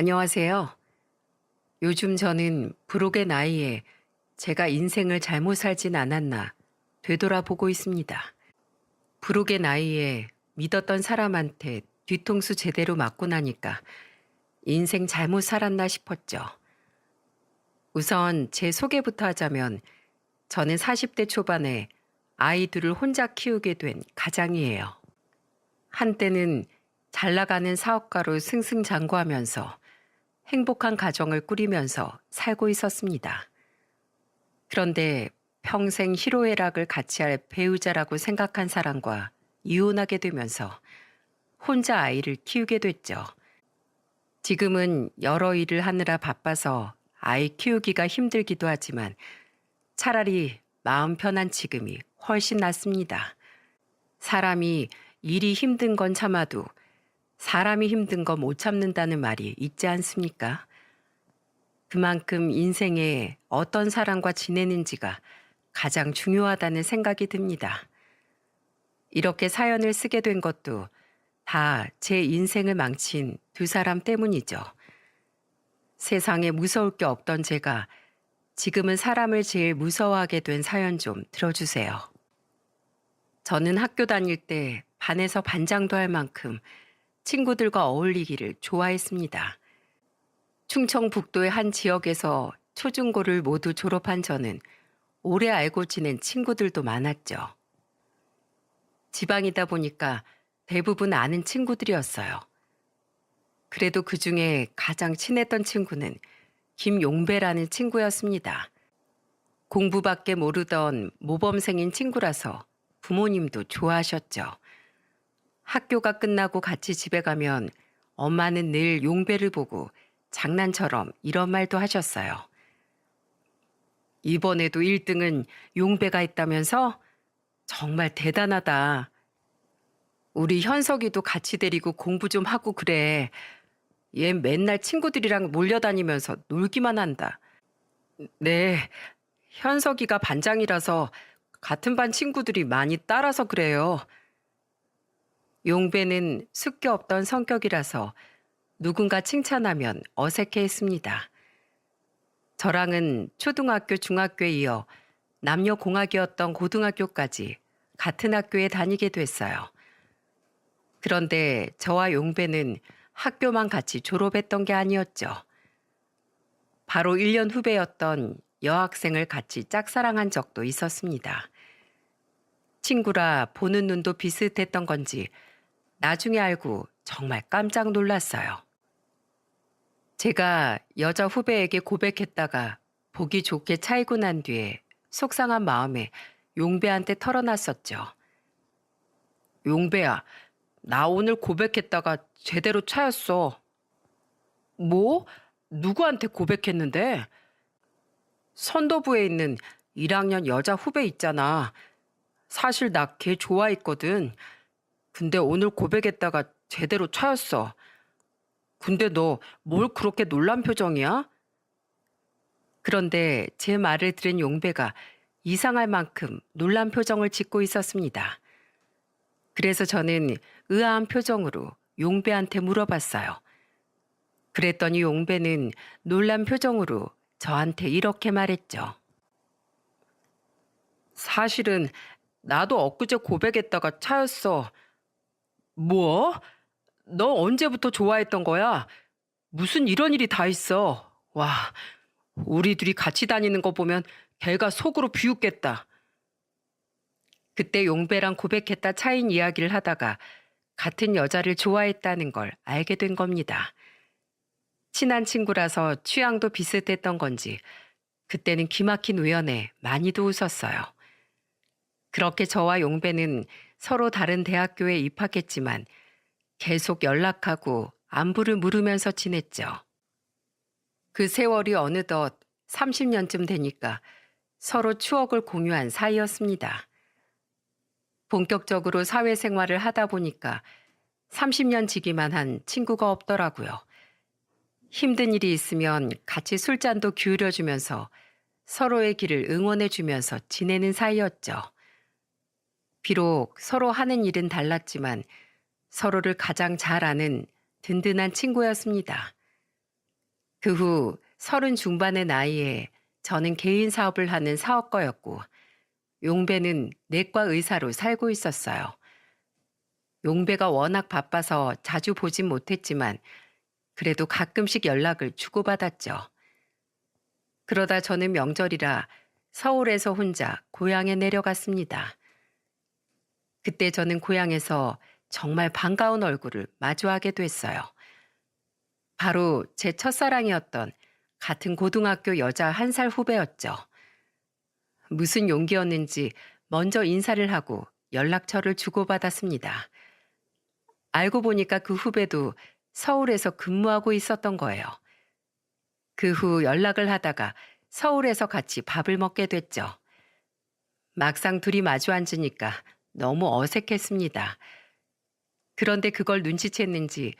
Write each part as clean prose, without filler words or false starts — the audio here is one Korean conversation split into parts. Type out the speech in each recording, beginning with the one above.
안녕하세요. 요즘 저는 부록의 나이에 제가 인생을 잘못 살진 않았나 되돌아보고 있습니다. 부록의 나이에 믿었던 사람한테 뒤통수 제대로 맞고 나니까 인생 잘못 살았나 싶었죠. 우선 제 소개부터 하자면 저는 40대 초반에 아이들을 혼자 키우게 된 가장이에요. 한때는 잘 나가는 사업가로 승승장구하면서 행복한 가정을 꾸리면서 살고 있었습니다. 그런데 평생 희로애락을 같이 할 배우자라고 생각한 사람과 이혼하게 되면서 혼자 아이를 키우게 됐죠. 지금은 여러 일을 하느라 바빠서 아이 키우기가 힘들기도 하지만 차라리 마음 편한 지금이 훨씬 낫습니다. 사람이 일이 힘든 건 참아도 사람이 힘든 거 못 참는다는 말이 있지 않습니까? 그만큼 인생에 어떤 사람과 지내는지가 가장 중요하다는 생각이 듭니다. 이렇게 사연을 쓰게 된 것도 다 제 인생을 망친 두 사람 때문이죠. 세상에 무서울 게 없던 제가 지금은 사람을 제일 무서워하게 된 사연 좀 들어주세요. 저는 학교 다닐 때 반에서 반장도 할 만큼 친구들과 어울리기를 좋아했습니다. 충청북도의 한 지역에서 초중고를 모두 졸업한 저는 오래 알고 지낸 친구들도 많았죠. 지방이다 보니까 대부분 아는 친구들이었어요. 그래도 그 중에 가장 친했던 친구는 김용배라는 친구였습니다. 공부밖에 모르던 모범생인 친구라서 부모님도 좋아하셨죠. 학교가 끝나고 같이 집에 가면 엄마는 늘 용배를 보고 장난처럼 이런 말도 하셨어요. 이번에도 1등은 용배가 했다면서? 정말 대단하다. 우리 현석이도 같이 데리고 공부 좀 하고 그래. 얘 맨날 친구들이랑 몰려다니면서 놀기만 한다. 네, 현석이가 반장이라서 같은 반 친구들이 많이 따라서 그래요. 용배는 숫게 없던 성격이라서 누군가 칭찬하면 어색해했습니다. 저랑은 초등학교, 중학교에 이어 남녀공학이었던 고등학교까지 같은 학교에 다니게 됐어요. 그런데 저와 용배는 학교만 같이 졸업했던 게 아니었죠. 바로 1년 후배였던 여학생을 같이 짝사랑한 적도 있었습니다. 친구라 보는 눈도 비슷했던 건지 나중에 알고 정말 깜짝 놀랐어요. 제가 여자 후배에게 고백했다가 보기 좋게 차이고 난 뒤에 속상한 마음에 용배한테 털어놨었죠. 용배야, 나 오늘 고백했다가 제대로 차였어. 뭐? 누구한테 고백했는데? 선도부에 있는 1학년 여자 후배 있잖아. 사실 나 걔 좋아했거든. 근데 오늘 고백했다가 제대로 차였어. 근데 너 뭘 그렇게 놀란 표정이야? 그런데 제 말을 들은 용배가 이상할 만큼 놀란 표정을 짓고 있었습니다. 그래서 저는 의아한 표정으로 용배한테 물어봤어요. 그랬더니 용배는 놀란 표정으로 저한테 이렇게 말했죠. 사실은 나도 엊그제 고백했다가 차였어. 뭐? 너 언제부터 좋아했던 거야? 무슨 이런 일이 다 있어. 와, 우리 둘이 같이 다니는 거 보면 걔가 속으로 비웃겠다. 그때 용배랑 고백했다 차인 이야기를 하다가 같은 여자를 좋아했다는 걸 알게 된 겁니다. 친한 친구라서 취향도 비슷했던 건지 그때는 기막힌 우연에 많이도 웃었어요. 그렇게 저와 용배는 서로 다른 대학교에 입학했지만 계속 연락하고 안부를 물으면서 지냈죠. 그 세월이 어느덧 30년쯤 되니까 서로 추억을 공유한 사이였습니다. 본격적으로 사회생활을 하다 보니까 30년 지기만 한 친구가 없더라고요. 힘든 일이 있으면 같이 술잔도 기울여주면서 서로의 길을 응원해주면서 지내는 사이였죠. 비록 서로 하는 일은 달랐지만 서로를 가장 잘 아는 든든한 친구였습니다. 그 후 30 중반의 나이에 저는 개인 사업을 하는 사업가였고 용배는 내과 의사로 살고 있었어요. 용배가 워낙 바빠서 자주 보진 못했지만 그래도 가끔씩 연락을 주고받았죠. 그러다 저는 명절이라 서울에서 혼자 고향에 내려갔습니다. 그때 저는 고향에서 정말 반가운 얼굴을 마주하게 됐어요. 바로 제 첫사랑이었던 같은 고등학교 여자 1살 후배였죠. 무슨 용기였는지 먼저 인사를 하고 연락처를 주고받았습니다. 알고 보니까 그 후배도 서울에서 근무하고 있었던 거예요. 그 후 연락을 하다가 서울에서 같이 밥을 먹게 됐죠. 막상 둘이 마주 앉으니까 너무 어색했습니다. 그런데 그걸 눈치챘는지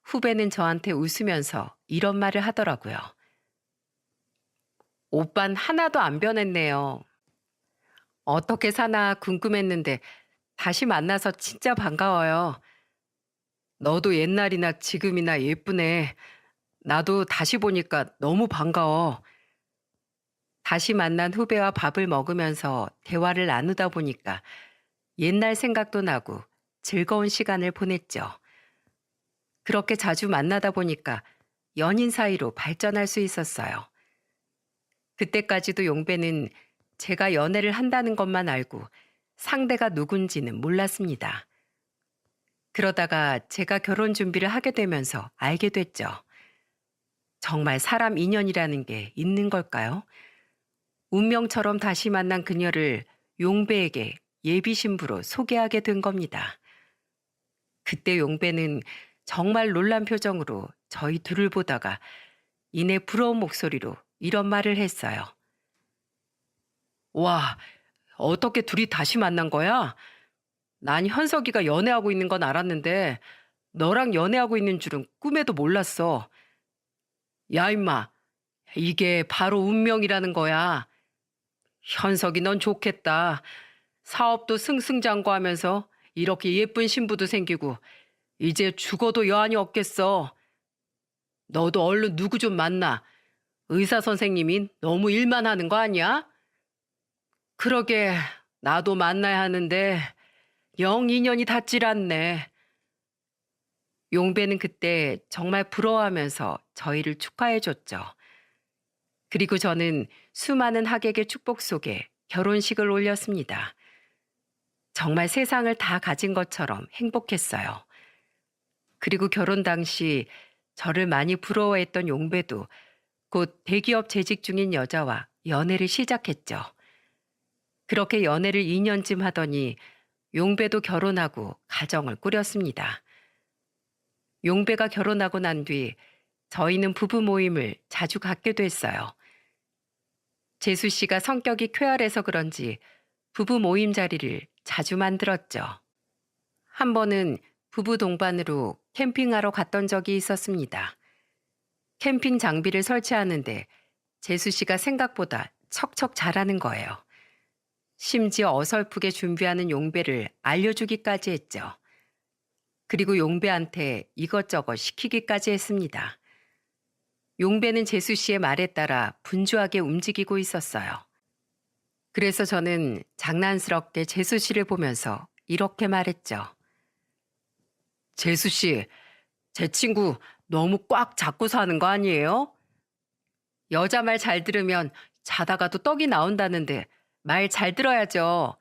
후배는 저한테 웃으면서 이런 말을 하더라고요. 오빤 하나도 안 변했네요. 어떻게 사나 궁금했는데 다시 만나서 진짜 반가워요. 너도 옛날이나 지금이나 예쁘네. 나도 다시 보니까 너무 반가워. 다시 만난 후배와 밥을 먹으면서 대화를 나누다 보니까 옛날 생각도 나고 즐거운 시간을 보냈죠. 그렇게 자주 만나다 보니까 연인 사이로 발전할 수 있었어요. 그때까지도 용배는 제가 연애를 한다는 것만 알고 상대가 누군지는 몰랐습니다. 그러다가 제가 결혼 준비를 하게 되면서 알게 됐죠. 정말 사람 인연이라는 게 있는 걸까요? 운명처럼 다시 만난 그녀를 용배에게 예비 신부로 소개하게 된 겁니다. 그때 용배는 정말 놀란 표정으로 저희 둘을 보다가 이내 부러운 목소리로 이런 말을 했어요. 와, 어떻게 둘이 다시 만난 거야? 난 현석이가 연애하고 있는 건 알았는데 너랑 연애하고 있는 줄은 꿈에도 몰랐어. 야, 임마, 이게 바로 운명이라는 거야. 현석이 넌 좋겠다. 사업도 승승장구하면서 이렇게 예쁜 신부도 생기고 이제 죽어도 여한이 없겠어. 너도 얼른 누구 좀 만나. 의사 선생님이 너무 일만 하는 거 아니야? 그러게 나도 만나야 하는데 영 인연이 닿질 않네. 용배는 그때 정말 부러워하면서 저희를 축하해줬죠. 그리고 저는 수많은 하객의 축복 속에 결혼식을 올렸습니다. 정말 세상을 다 가진 것처럼 행복했어요. 그리고 결혼 당시 저를 많이 부러워했던 용배도 곧 대기업 재직 중인 여자와 연애를 시작했죠. 그렇게 연애를 2년쯤 하더니 용배도 결혼하고 가정을 꾸렸습니다. 용배가 결혼하고 난 뒤 저희는 부부 모임을 자주 갖게 됐어요. 재수 씨가 성격이 쾌활해서 그런지 부부 모임 자리를 자주 만들었죠. 한 번은 부부 동반으로 캠핑하러 갔던 적이 있었습니다. 캠핑 장비를 설치하는데 재수 씨가 생각보다 척척 잘하는 거예요. 심지어 어설프게 준비하는 용배를 알려주기까지 했죠. 그리고 용배한테 이것저것 시키기까지 했습니다. 용배는 재수 씨의 말에 따라 분주하게 움직이고 있었어요. 그래서 저는 장난스럽게 재수 씨를 보면서 이렇게 말했죠. 재수 씨, 제 친구 너무 꽉 잡고 사는 거 아니에요? 여자 말 잘 들으면 자다가도 떡이 나온다는데 말 잘 들어야죠.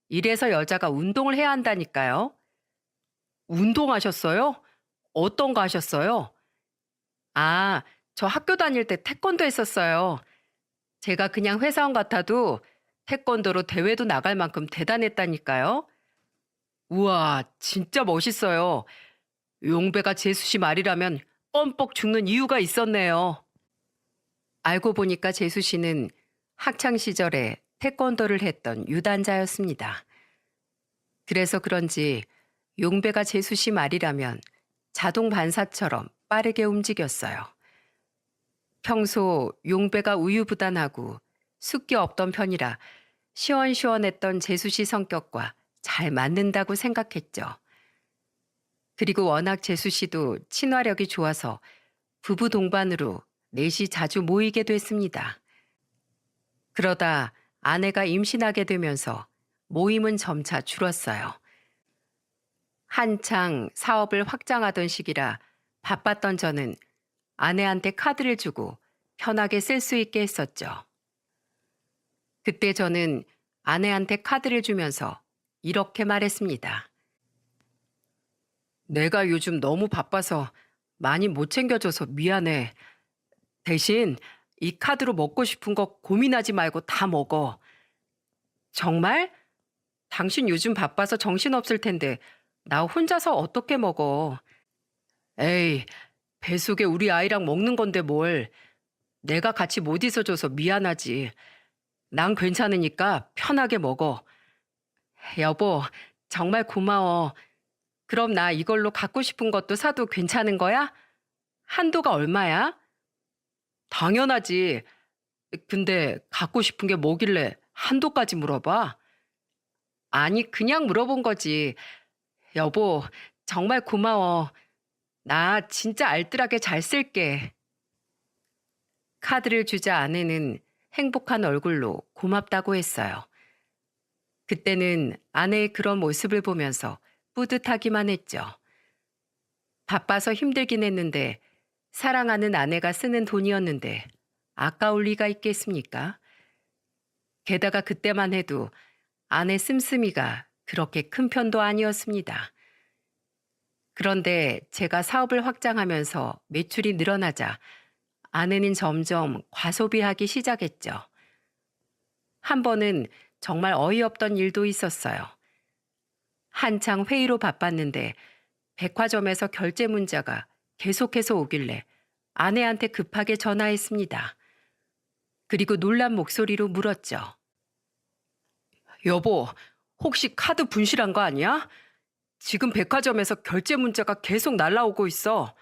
이래서 여자가 운동을 해야 한다니까요. 운동하셨어요? 어떤 거 하셨어요? 아, 저 학교 다닐 때 태권도 했었어요. 제가 그냥 회사원 같아도 태권도로 대회도 나갈 만큼 대단했다니까요. 우와, 진짜 멋있어요. 용배가 재수 씨 말이라면 껌뻑 죽는 이유가 있었네요. 알고 보니까 재수 씨는 학창 시절에 태권도를 했던 유단자였습니다. 그래서 그런지 용배가 재수 씨 말이라면 자동 반사처럼 빠르게 움직였어요. 평소 용배가 우유부단하고 숫기 없던 편이라 시원시원했던 재수 씨 성격과 잘 맞는다고 생각했죠. 그리고 워낙 재수 씨도 친화력이 좋아서 부부 동반으로 넷이 자주 모이게 됐습니다. 그러다 아내가 임신하게 되면서 모임은 점차 줄었어요. 한창 사업을 확장하던 시기라 바빴던 저는 아내한테 카드를 주고 편하게 쓸 수 있게 했었죠. 그때 저는 아내한테 카드를 주면서 이렇게 말했습니다. 내가 요즘 너무 바빠서 많이 못 챙겨줘서 미안해. 대신 이 카드로 먹고 싶은 거 고민하지 말고 다 먹어. 정말? 당신 요즘 바빠서 정신없을 텐데 나 혼자서 어떻게 먹어? 에이, 뱃속에 우리 아이랑 먹는 건데 뭘. 내가 같이 못 있어줘서 미안하지. 난 괜찮으니까 편하게 먹어. 여보, 정말 고마워. 그럼 나 이걸로 갖고 싶은 것도 사도 괜찮은 거야? 한도가 얼마야? 당연하지. 근데 갖고 싶은 게 뭐길래 한도까지 물어봐? 아니, 그냥 물어본 거지. 여보, 정말 고마워. 나 진짜 알뜰하게 잘 쓸게. 카드를 주자 아내는 행복한 얼굴로 고맙다고 했어요. 그때는 아내의 그런 모습을 보면서 뿌듯하기만 했죠. 바빠서 힘들긴 했는데 사랑하는 아내가 쓰는 돈이었는데 아까울 리가 있겠습니까? 게다가 그때만 해도 아내 씀씀이가 그렇게 큰 편도 아니었습니다. 그런데 제가 사업을 확장하면서 매출이 늘어나자 아내는 점점 과소비하기 시작했죠. 한 번은 정말 어이없던 일도 있었어요. 한창 회의로 바빴는데 백화점에서 결제 문자가 계속해서 오길래 아내한테 급하게 전화했습니다. 그리고 놀란 목소리로 물었죠. 여보, 혹시 카드 분실한 거 아니야? 지금 백화점에서 결제 문자가 계속 날라오고 있어.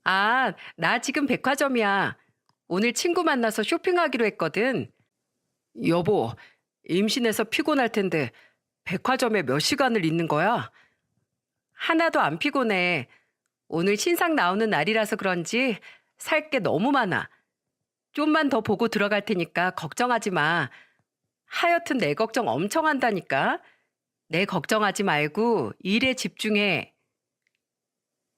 아, 나 지금 백화점이야. 오늘 친구 만나서 쇼핑하기로 했거든. 여보, 임신해서 피곤할 텐데 백화점에 몇 시간을 있는 거야? 하나도 안 피곤해. 오늘 신상 나오는 날이라서 그런지 살 게 너무 많아. 좀만 더 보고 들어갈 테니까 걱정하지 마. 하여튼 내 걱정 엄청 한다니까. 내 걱정하지 말고 일에 집중해.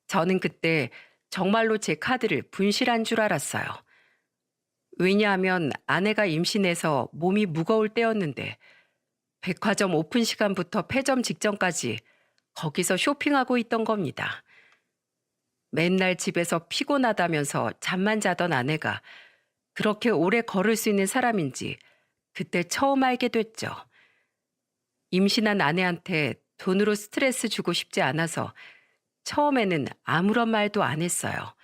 저는 그때 정말로 제 카드를 분실한 줄 알았어요. 왜냐하면 아내가 임신해서 몸이 무거울 때였는데 백화점 오픈 시간부터 폐점 직전까지 거기서 쇼핑하고 있던 겁니다. 맨날 집에서 피곤하다면서 잠만 자던 아내가 그렇게 오래 걸을 수 있는 사람인지 그때 처음 알게 됐죠. 임신한 아내한테 돈으로 스트레스 주고 싶지 않아서 처음에는 아무런 말도 안 했어요.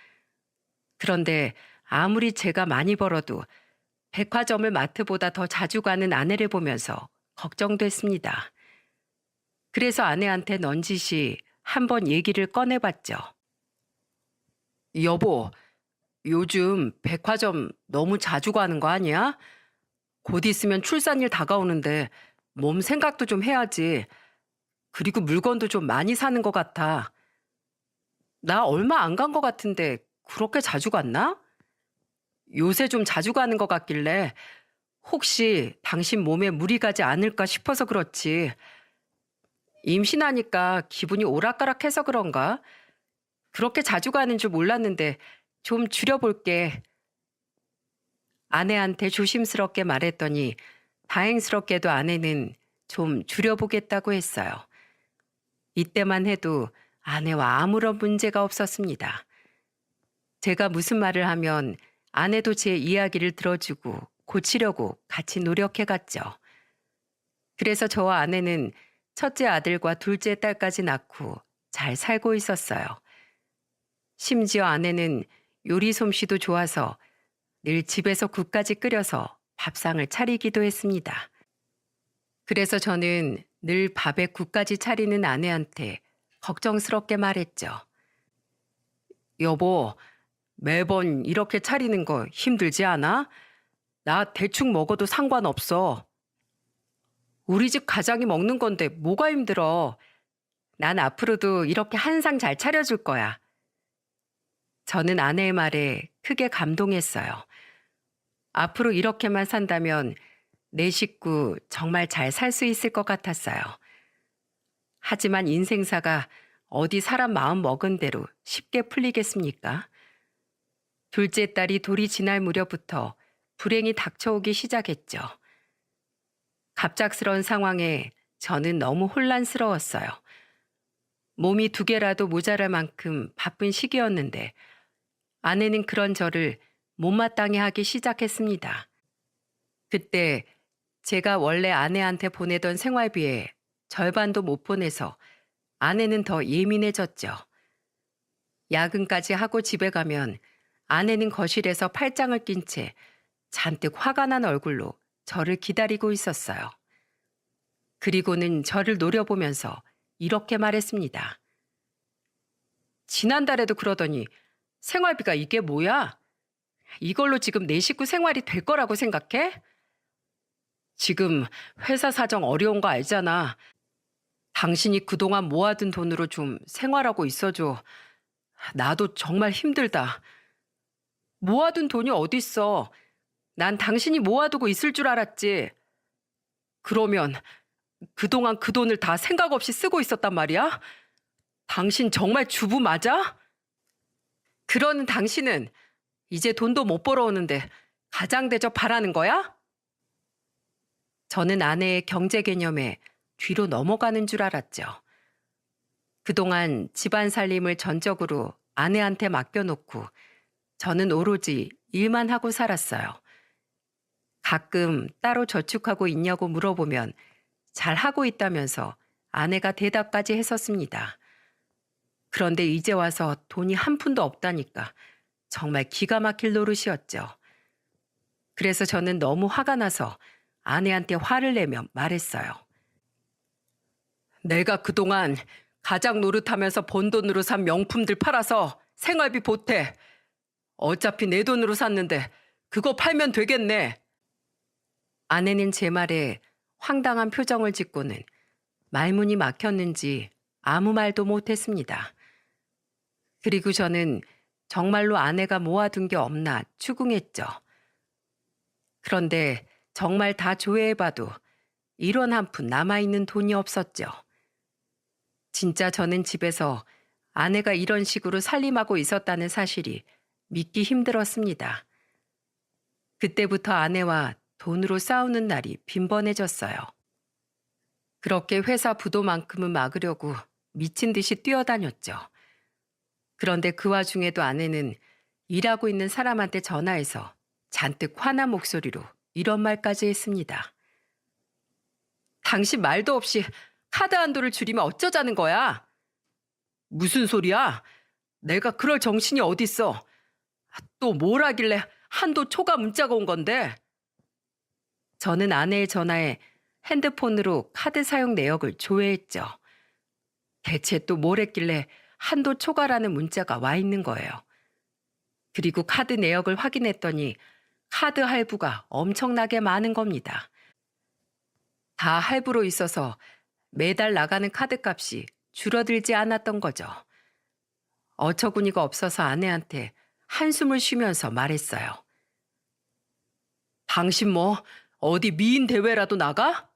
그런데 아무리 제가 많이 벌어도 백화점을 마트보다 더 자주 가는 아내를 보면서 걱정됐습니다. 그래서 아내한테 넌지시 한번 얘기를 꺼내봤죠. 여보, 요즘 백화점 너무 자주 가는 거 아니야? 곧 있으면 출산일 다가오는데 몸 생각도 좀 해야지. 그리고 물건도 좀 많이 사는 것 같아. 나 얼마 안 간 것 같은데 그렇게 자주 갔나? 요새 좀 자주 가는 것 같길래 혹시 당신 몸에 무리 가지 않을까 싶어서 그렇지. 임신하니까 기분이 오락가락해서 그런가? 그렇게 자주 가는 줄 몰랐는데 좀 줄여볼게. 아내한테 조심스럽게 말했더니 다행스럽게도 아내는 좀 줄여보겠다고 했어요. 이때만 해도 아내와 아무런 문제가 없었습니다. 제가 무슨 말을 하면 아내도 제 이야기를 들어주고 고치려고 같이 노력해갔죠. 그래서 저와 아내는 첫째 아들과 둘째 딸까지 낳고 잘 살고 있었어요. 심지어 아내는 요리 솜씨도 좋아서 늘 집에서 국까지 끓여서 밥상을 차리기도 했습니다. 그래서 저는 늘 밥에 국까지 차리는 아내한테 걱정스럽게 말했죠. 여보, 매번 이렇게 차리는 거 힘들지 않아? 나 대충 먹어도 상관없어. 우리 집 가장이 먹는 건데 뭐가 힘들어. 난 앞으로도 이렇게 한상 잘 차려줄 거야. 저는 아내의 말에 크게 감동했어요. 앞으로 이렇게만 산다면 내 식구 정말 잘 살 수 있을 것 같았어요. 하지만 인생사가 어디 사람 마음 먹은 대로 쉽게 풀리겠습니까? 둘째 딸이 돌이 지날 무렵부터 불행이 닥쳐오기 시작했죠. 갑작스러운 상황에 저는 너무 혼란스러웠어요. 몸이 2개라도 모자랄 만큼 바쁜 시기였는데 아내는 그런 저를 못마땅해 하기 시작했습니다. 그때 제가 원래 아내한테 보내던 생활비에 절반도 못 보내서 아내는 더 예민해졌죠. 야근까지 하고 집에 가면 아내는 거실에서 팔짱을 낀 채 잔뜩 화가 난 얼굴로 저를 기다리고 있었어요. 그리고는 저를 노려보면서 이렇게 말했습니다. 지난달에도 그러더니 생활비가 이게 뭐야? 이걸로 지금 내 식구 생활이 될 거라고 생각해? 지금 회사 사정 어려운 거 알잖아. 당신이 그동안 모아둔 돈으로 좀 생활하고 있어줘. 나도 정말 힘들다. 모아둔 돈이 어딨어. 난 당신이 모아두고 있을 줄 알았지. 그러면 그동안 그 돈을 다 생각 없이 쓰고 있었단 말이야? 당신 정말 주부 맞아? 그러는 당신은 이제 돈도 못 벌어오는데 가장 대접 바라는 거야? 저는 아내의 경제 개념에 뒤로 넘어가는 줄 알았죠. 그동안 집안 살림을 전적으로 아내한테 맡겨놓고 저는 오로지 일만 하고 살았어요. 가끔 따로 저축하고 있냐고 물어보면 잘하고 있다면서 아내가 대답까지 했었습니다. 그런데 이제 와서 돈이 한 푼도 없다니까 정말 기가 막힐 노릇이었죠. 그래서 저는 너무 화가 나서 아내한테 화를 내며 말했어요. 내가 그동안 가장 노릇하면서 번 돈으로 산 명품들 팔아서 생활비 보태. 어차피 내 돈으로 샀는데 그거 팔면 되겠네. 아내는 제 말에 황당한 표정을 짓고는 말문이 막혔는지 아무 말도 못했습니다. 그리고 저는 정말로 아내가 모아둔 게 없나 추궁했죠. 그런데 정말 다 조회해봐도 1원 한 푼 남아있는 돈이 없었죠. 진짜 저는 집에서 아내가 이런 식으로 살림하고 있었다는 사실이 믿기 힘들었습니다. 그때부터 아내와 돈으로 싸우는 날이 빈번해졌어요. 그렇게 회사 부도만큼은 막으려고 미친 듯이 뛰어다녔죠. 그런데 그 와중에도 아내는 일하고 있는 사람한테 전화해서 잔뜩 화난 목소리로 이런 말까지 했습니다. 당신 말도 없이 카드 한도를 줄이면 어쩌자는 거야? 무슨 소리야? 내가 그럴 정신이 어딨어? 또 뭘 하길래 한도 초과 문자가 온 건데? 저는 아내의 전화에 핸드폰으로 카드 사용 내역을 조회했죠. 대체 또 뭘 했길래 한도 초과라는 문자가 와 있는 거예요. 그리고 카드 내역을 확인했더니 카드 할부가 엄청나게 많은 겁니다. 다 할부로 있어서 매달 나가는 카드값이 줄어들지 않았던 거죠. 어처구니가 없어서 아내한테 한숨을 쉬면서 말했어요. 당신 뭐 어디 미인 대회라도 나가?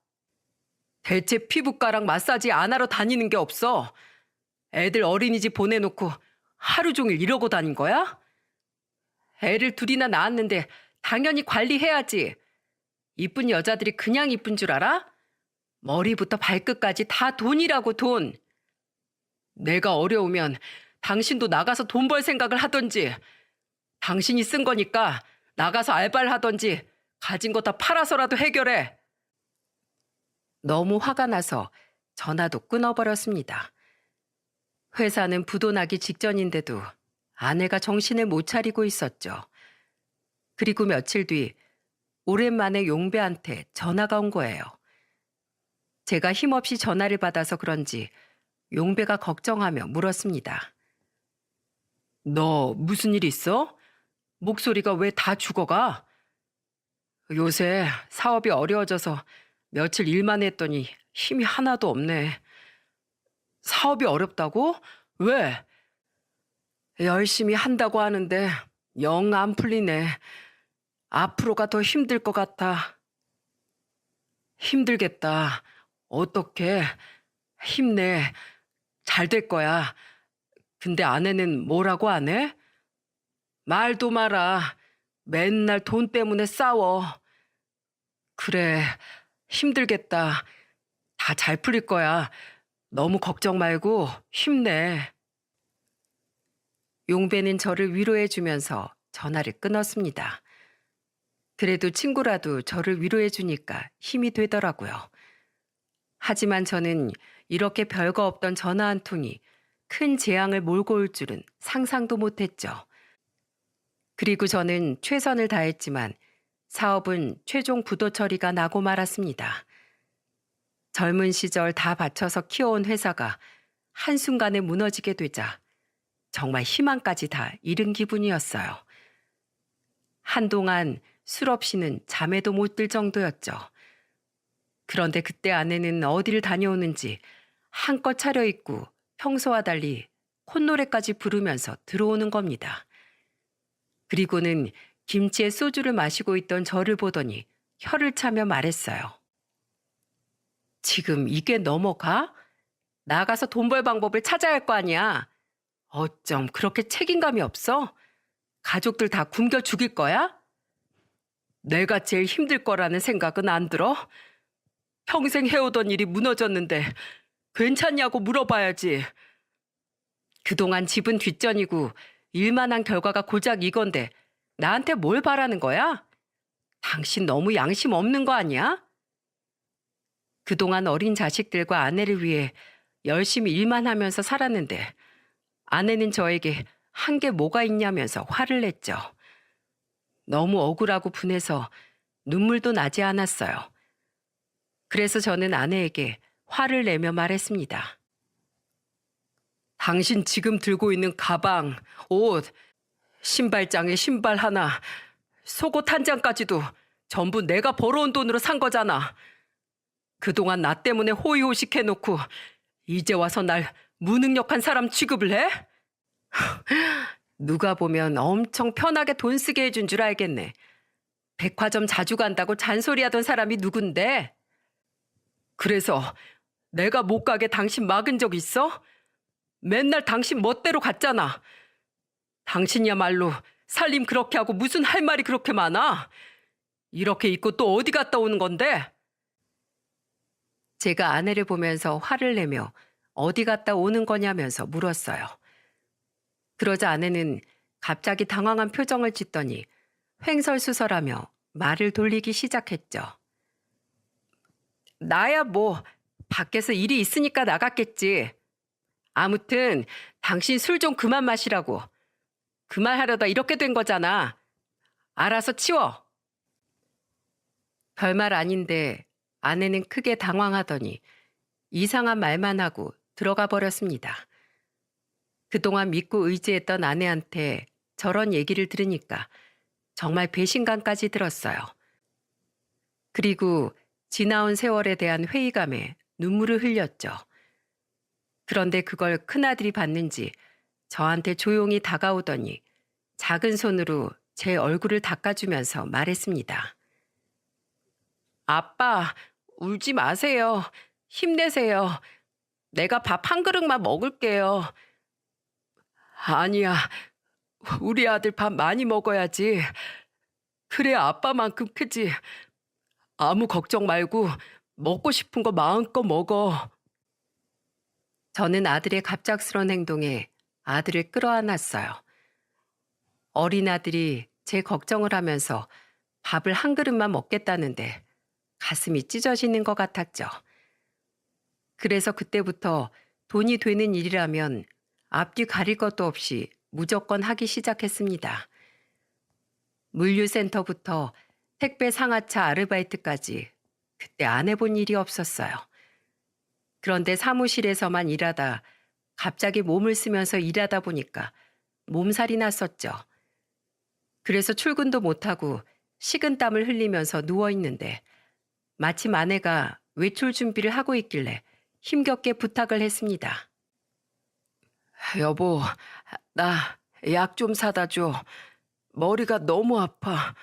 대체 피부과랑 마사지 안 하러 다니는 게 없어. 애들 어린이집 보내놓고 하루 종일 이러고 다닌 거야? 애를 2이나 낳았는데 당연히 관리해야지. 이쁜 여자들이 그냥 이쁜 줄 알아? 머리부터 발끝까지 다 돈이라고 돈. 내가 어려우면 당신도 나가서 돈 벌 생각을 하던지, 당신이 쓴 거니까 나가서 알바를 하던지 가진 거 다 팔아서라도 해결해. 너무 화가 나서 전화도 끊어버렸습니다. 회사는 부도나기 직전인데도 아내가 정신을 못 차리고 있었죠. 그리고 며칠 뒤 오랜만에 용배한테 전화가 온 거예요. 제가 힘없이 전화를 받아서 그런지 용배가 걱정하며 물었습니다. 너 무슨 일 있어? 목소리가 왜 다 죽어가? 요새 사업이 어려워져서 며칠 일만 했더니 힘이 하나도 없네. 사업이 어렵다고? 왜? 열심히 한다고 하는데 영 안 풀리네. 앞으로가 더 힘들 것 같아. 힘들겠다. 어떡해. 힘내. 잘 될 거야. 근데 아내는 뭐라고 안 해? 말도 마라. 맨날 돈 때문에 싸워. 그래. 힘들겠다. 다 잘 풀릴 거야. 너무 걱정 말고 힘내. 용배는 저를 위로해 주면서 전화를 끊었습니다. 그래도 친구라도 저를 위로해 주니까 힘이 되더라고요. 하지만 저는 이렇게 별거 없던 전화 한 통이 큰 재앙을 몰고 올 줄은 상상도 못했죠. 그리고 저는 최선을 다했지만 사업은 최종 부도 처리가 나고 말았습니다. 젊은 시절 다 바쳐서 키워온 회사가 한순간에 무너지게 되자 정말 희망까지 다 잃은 기분이었어요. 한동안 술 없이는 잠에도 못 들 정도였죠. 그런데 그때 아내는 어디를 다녀오는지 한껏 차려입고 평소와 달리 콧노래까지 부르면서 들어오는 겁니다. 그리고는 김치에 소주를 마시고 있던 저를 보더니 혀를 차며 말했어요. 지금 이게 넘어가? 나가서 돈 벌 방법을 찾아야 할 거 아니야. 어쩜 그렇게 책임감이 없어? 가족들 다 굶겨 죽일 거야? 내가 제일 힘들 거라는 생각은 안 들어? 평생 해오던 일이 무너졌는데 괜찮냐고 물어봐야지. 그동안 집은 뒷전이고 일만 한 결과가 고작 이건데 나한테 뭘 바라는 거야? 당신 너무 양심 없는 거 아니야? 그동안 어린 자식들과 아내를 위해 열심히 일만 하면서 살았는데 아내는 저에게 한 게 뭐가 있냐면서 화를 냈죠. 너무 억울하고 분해서 눈물도 나지 않았어요. 그래서 저는 아내에게 화를 내며 말했습니다. 당신 지금 들고 있는 가방, 옷, 신발장에 신발 하나, 속옷 한 장까지도 전부 내가 벌어온 돈으로 산 거잖아. 그동안 나 때문에 호의호식 해놓고 이제 와서 날 무능력한 사람 취급을 해? 누가 보면 엄청 편하게 돈 쓰게 해준 줄 알겠네. 백화점 자주 간다고 잔소리하던 사람이 누군데? 그래서 내가 못 가게 당신 막은 적 있어? 맨날 당신 멋대로 갔잖아. 당신이야말로 살림 그렇게 하고 무슨 할 말이 그렇게 많아? 이렇게 입고 또 어디 갔다 오는 건데? 제가 아내를 보면서 화를 내며 어디 갔다 오는 거냐면서 물었어요. 그러자 아내는 갑자기 당황한 표정을 짓더니 횡설수설하며 말을 돌리기 시작했죠. 나야 뭐 밖에서 일이 있으니까 나갔겠지. 아무튼 당신 술 좀 그만 마시라고. 그 말 하려다 이렇게 된 거잖아. 알아서 치워. 별말 아닌데 아내는 크게 당황하더니 이상한 말만 하고 들어가 버렸습니다. 그동안 믿고 의지했던 아내한테 저런 얘기를 들으니까 정말 배신감까지 들었어요. 그리고 지나온 세월에 대한 회의감에 눈물을 흘렸죠. 그런데 그걸 큰아들이 봤는지 저한테 조용히 다가오더니 작은 손으로 제 얼굴을 닦아주면서 말했습니다. 아빠, 울지 마세요. 힘내세요. 내가 밥 한 그릇만 먹을게요. 아니야, 우리 아들 밥 많이 먹어야지. 그래야 아빠만큼 크지. 아무 걱정 말고 먹고 싶은 거 마음껏 먹어. 저는 아들의 갑작스러운 행동에 아들을 끌어안았어요. 어린 아들이 제 걱정을 하면서 밥을 한 그릇만 먹겠다는데 가슴이 찢어지는 것 같았죠. 그래서 그때부터 돈이 되는 일이라면 앞뒤 가릴 것도 없이 무조건 하기 시작했습니다. 물류센터부터 택배 상하차 아르바이트까지 그때 안 해본 일이 없었어요. 그런데 사무실에서만 일하다 갑자기 몸을 쓰면서 일하다 보니까 몸살이 났었죠. 그래서 출근도 못하고 식은땀을 흘리면서 누워있는데 마침 아내가 외출 준비를 하고 있길래 힘겹게 부탁을 했습니다. 여보, 나 약 좀 사다 줘. 머리가 너무 아파.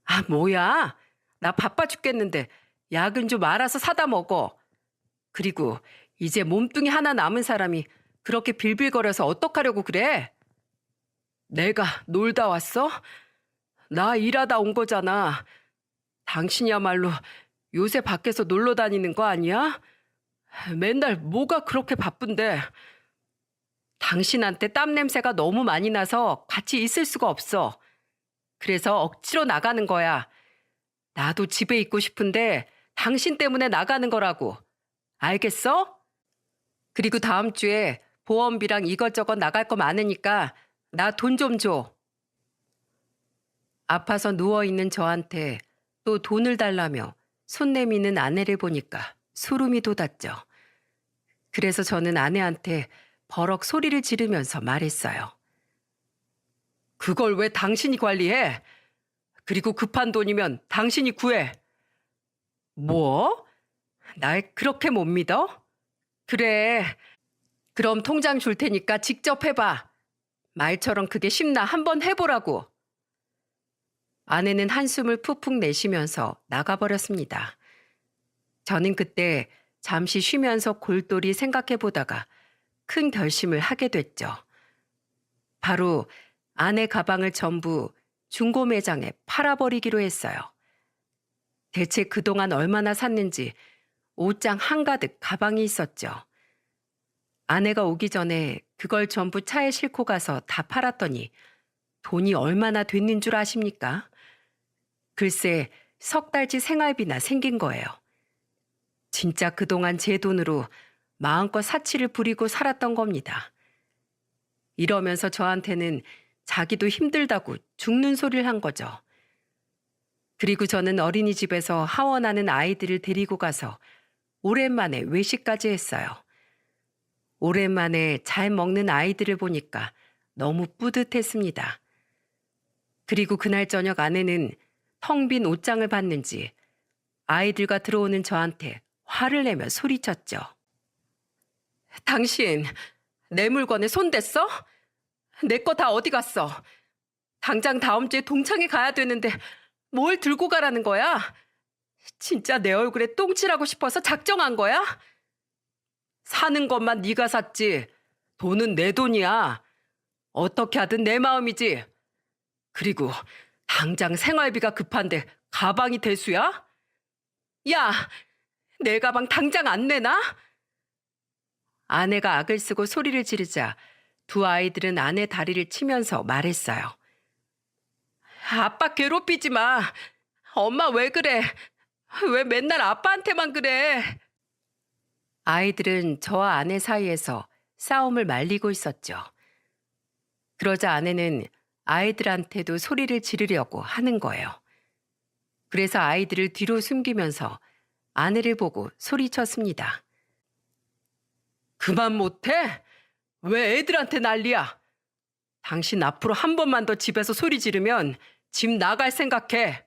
아, 뭐야? 나 바빠 죽겠는데 약은 좀 알아서 사다 먹어. 그리고 이제 몸뚱이 하나 남은 사람이 그렇게 빌빌거려서 어떡하려고 그래? 내가 놀다 왔어? 나 일하다 온 거잖아. 당신이야말로 요새 밖에서 놀러 다니는 거 아니야? 맨날 뭐가 그렇게 바쁜데. 당신한테 땀 냄새가 너무 많이 나서 같이 있을 수가 없어. 그래서 억지로 나가는 거야. 나도 집에 있고 싶은데 당신 때문에 나가는 거라고. 알겠어? 그리고 다음 주에 보험비랑 이것저것 나갈 거 많으니까 나 돈 좀 줘. 아파서 누워있는 저한테 또 돈을 달라며 손 내미는 아내를 보니까 소름이 돋았죠. 그래서 저는 아내한테 버럭 소리를 지르면서 말했어요. 그걸 왜 당신이 관리해? 그리고 급한 돈이면 당신이 구해. 뭐? 날 그렇게 못 믿어? 그래. 그럼 통장 줄 테니까 직접 해봐. 말처럼 그게 쉽나 한번 해보라고. 아내는 한숨을 푹푹 내쉬면서 나가버렸습니다. 저는 그때 잠시 쉬면서 골똘히 생각해보다가 큰 결심을 하게 됐죠. 바로 아내 가방을 전부 중고 매장에 팔아버리기로 했어요. 대체 그동안 얼마나 샀는지 옷장 한가득 가방이 있었죠. 아내가 오기 전에 그걸 전부 차에 싣고 가서 다 팔았더니 돈이 얼마나 됐는 줄 아십니까? 글쎄, 석 달치 생활비나 생긴 거예요. 진짜 그동안 제 돈으로 마음껏 사치를 부리고 살았던 겁니다. 이러면서 저한테는 자기도 힘들다고 죽는 소리를 한 거죠. 그리고 저는 어린이집에서 하원하는 아이들을 데리고 가서 오랜만에 외식까지 했어요. 오랜만에 잘 먹는 아이들을 보니까 너무 뿌듯했습니다. 그리고 그날 저녁 아내는 텅 빈 옷장을 봤는지 아이들과 들어오는 저한테 화를 내며 소리쳤죠. 당신 내 물건에 손댔어? 내 거 다 어디 갔어? 당장 다음 주에 동창회 가야 되는데 뭘 들고 가라는 거야? 진짜 내 얼굴에 똥칠하고 싶어서 작정한 거야? 사는 것만 네가 샀지. 돈은 내 돈이야. 어떻게 하든 내 마음이지. 그리고 당장 생활비가 급한데 가방이 대수야? 야, 내 가방 당장 안 내놔? 아내가 악을 쓰고 소리를 지르자 두 아이들은 아내 다리를 치면서 말했어요. 아빠 괴롭히지 마. 엄마 왜 그래? 왜 맨날 아빠한테만 그래? 아이들은 저와 아내 사이에서 싸움을 말리고 있었죠. 그러자 아내는 아이들한테도 소리를 지르려고 하는 거예요. 그래서 아이들을 뒤로 숨기면서 아내를 보고 소리쳤습니다. 그만 못해? 왜 애들한테 난리야? 당신 앞으로 한 번만 더 집에서 소리 지르면 집 나갈 생각해.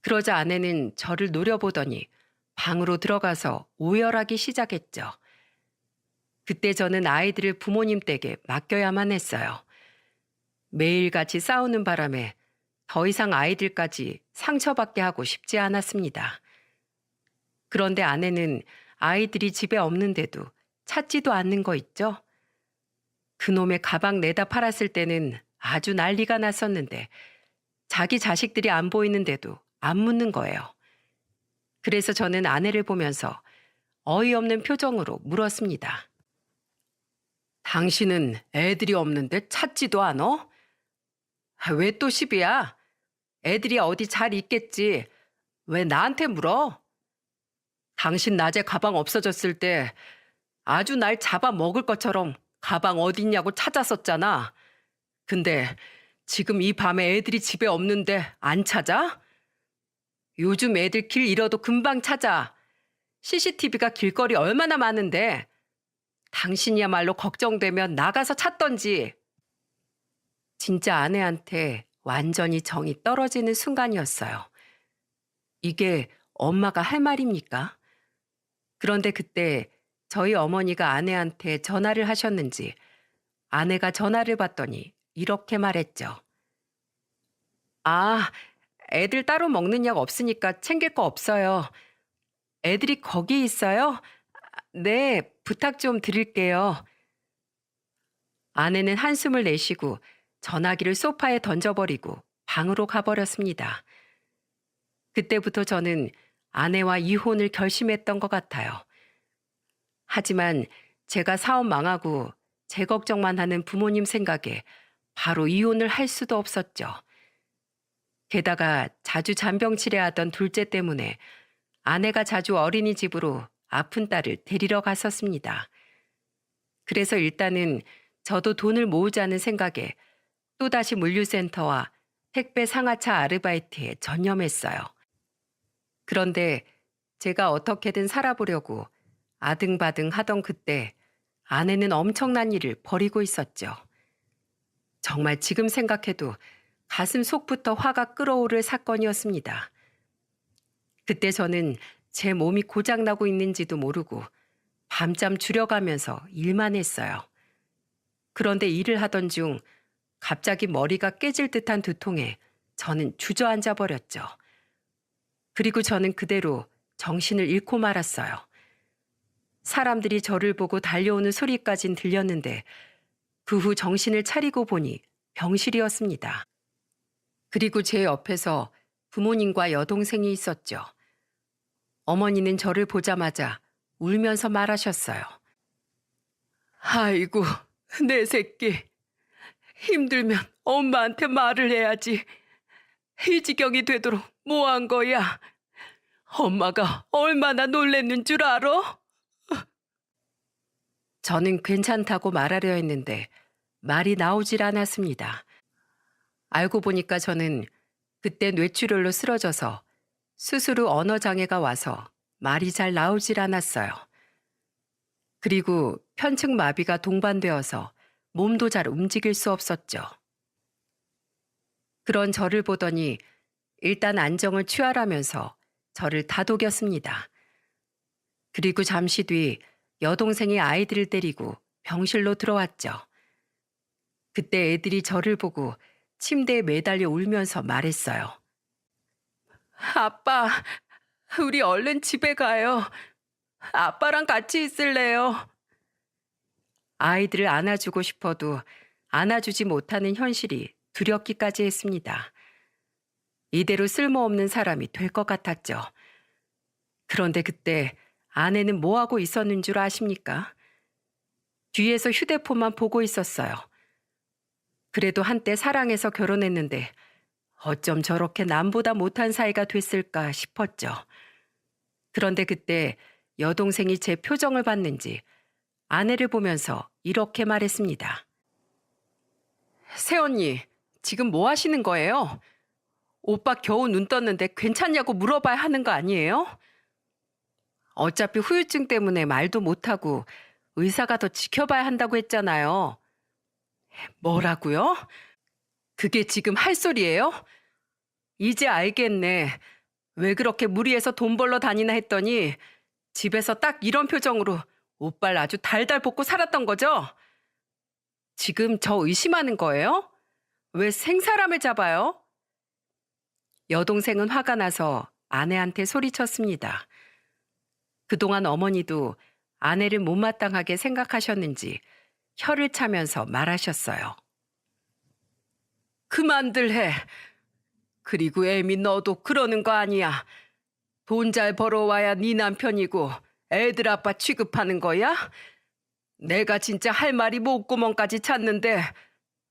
그러자 아내는 저를 노려보더니 방으로 들어가서 오열하기 시작했죠. 그때 저는 아이들을 부모님 댁에 맡겨야만 했어요. 매일같이 싸우는 바람에 더 이상 아이들까지 상처받게 하고 싶지 않았습니다. 그런데 아내는 아이들이 집에 없는데도 찾지도 않는 거 있죠? 그놈의 가방 내다 팔았을 때는 아주 난리가 났었는데 자기 자식들이 안 보이는데도 안 묻는 거예요. 그래서 저는 아내를 보면서 어이없는 표정으로 물었습니다. 당신은 애들이 없는데 찾지도 않어? 왜 또 시비야? 애들이 어디 잘 있겠지. 왜 나한테 물어? 당신 낮에 가방 없어졌을 때 아주 날 잡아먹을 것처럼 가방 어딨냐고 찾았었잖아. 근데 지금 이 밤에 애들이 집에 없는데 안 찾아? 요즘 애들 길 잃어도 금방 찾아. CCTV가 길거리 얼마나 많은데. 당신이야말로 걱정되면 나가서 찾던지. 진짜 아내한테 완전히 정이 떨어지는 순간이었어요. 이게 엄마가 할 말입니까? 그런데 그때 저희 어머니가 아내한테 전화를 하셨는지 아내가 전화를 받더니 이렇게 말했죠. 아, 애들 따로 먹는 약 없으니까 챙길 거 없어요. 애들이 거기 있어요? 네, 부탁 좀 드릴게요. 아내는 한숨을 내쉬고 전화기를 소파에 던져버리고 방으로 가버렸습니다. 그때부터 저는 아내와 이혼을 결심했던 것 같아요. 하지만 제가 사업 망하고 제 걱정만 하는 부모님 생각에 바로 이혼을 할 수도 없었죠. 게다가 자주 잔병 치레하던 둘째 때문에 아내가 자주 어린이집으로 아픈 딸을 데리러 갔었습니다. 그래서 일단은 저도 돈을 모으자는 생각에 또다시 물류센터와 택배 상하차 아르바이트에 전념했어요. 그런데 제가 어떻게든 살아보려고 아등바등 하던 그때 아내는 엄청난 일을 벌이고 있었죠. 정말 지금 생각해도 가슴 속부터 화가 끓어오를 사건이었습니다. 그때 저는 제 몸이 고장나고 있는지도 모르고 밤잠 줄여가면서 일만 했어요. 그런데 일을 하던 중 갑자기 머리가 깨질 듯한 두통에 저는 주저앉아 버렸죠. 그리고 저는 그대로 정신을 잃고 말았어요. 사람들이 저를 보고 달려오는 소리까진 들렸는데 그 후 정신을 차리고 보니 병실이었습니다. 그리고 제 옆에서 부모님과 여동생이 있었죠. 어머니는 저를 보자마자 울면서 말하셨어요. 아이고, 내 새끼. 힘들면 엄마한테 말을 해야지. 이 지경이 되도록 뭐 한 거야? 엄마가 얼마나 놀랬는 줄 알아? 저는 괜찮다고 말하려 했는데 말이 나오질 않았습니다. 알고 보니까 저는 그때 뇌출혈로 쓰러져서 수술 후 언어장애가 와서 말이 잘 나오질 않았어요. 그리고 편측 마비가 동반되어서 몸도 잘 움직일 수 없었죠. 그런 저를 보더니 일단 안정을 취하라면서 저를 다독였습니다. 그리고 잠시 뒤 여동생이 아이들을 데리고 병실로 들어왔죠. 그때 애들이 저를 보고 침대에 매달려 울면서 말했어요. 아빠, 우리 얼른 집에 가요. 아빠랑 같이 있을래요. 아이들을 안아주고 싶어도 안아주지 못하는 현실이 두렵기까지 했습니다. 이대로 쓸모없는 사람이 될 것 같았죠. 그런데 그때 아내는 뭐하고 있었는 줄 아십니까? 뒤에서 휴대폰만 보고 있었어요. 그래도 한때 사랑해서 결혼했는데 어쩜 저렇게 남보다 못한 사이가 됐을까 싶었죠. 그런데 그때 여동생이 제 표정을 봤는지 아내를 보면서 이렇게 말했습니다. 새언니, 지금 뭐 하시는 거예요? 오빠 겨우 눈 떴는데 괜찮냐고 물어봐야 하는 거 아니에요? 어차피 후유증 때문에 말도 못하고 의사가 더 지켜봐야 한다고 했잖아요. 뭐라고요? 그게 지금 할 소리예요? 이제 알겠네. 왜 그렇게 무리해서 돈 벌러 다니나 했더니 집에서 딱 이런 표정으로 오빠를 아주 달달 볶고 살았던 거죠? 지금 저 의심하는 거예요? 왜 생사람을 잡아요? 여동생은 화가 나서 아내한테 소리쳤습니다. 그동안 어머니도 아내를 못마땅하게 생각하셨는지 혀를 차면서 말하셨어요. 그만들 해. 그리고 애미 너도 그러는 거 아니야. 돈 잘 벌어와야 네 남편이고 애들 아빠 취급하는 거야? 내가 진짜 할 말이 목구멍까지 찼는데